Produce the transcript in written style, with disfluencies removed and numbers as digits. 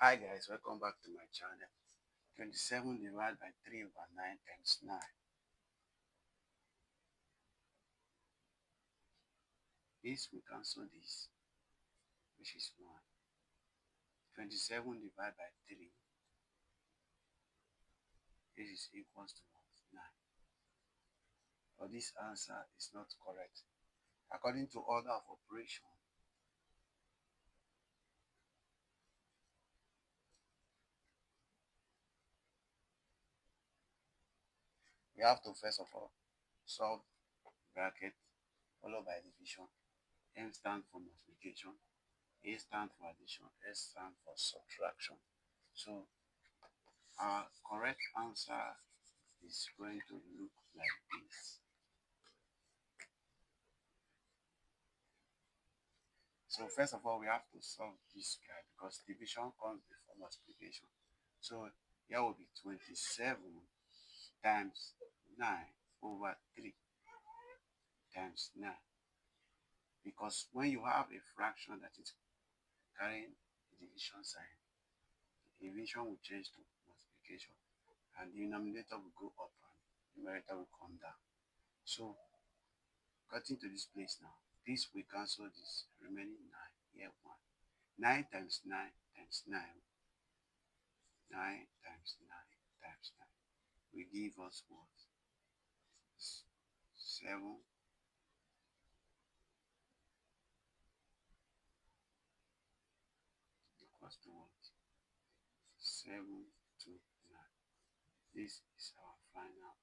Hi guys, welcome back to my channel. 27 divided by 3 over 9 times 9. This we cancel this, which is 1. 27 divided by 3, this is equals to what? 9. But this answer is not correct. According to order of operation, we have to first of all solve bracket followed by division. M stands for multiplication, A stands for addition, S stands for subtraction. So our correct answer is going to look like this. So first of all, we have to solve this guy because division comes before multiplication. So here will be 27 times 9 over 3 times 9. Because when you have a fraction that is carrying a division sign, the division will change to multiplication and the denominator will go up and the numerator will come down. So cutting to this place now, this will cancel this remaining 9 here 1. 9 times 9 times 9, 9 times 9 times 9 will give us what? 7 equals to what? 7 to 9. This is our final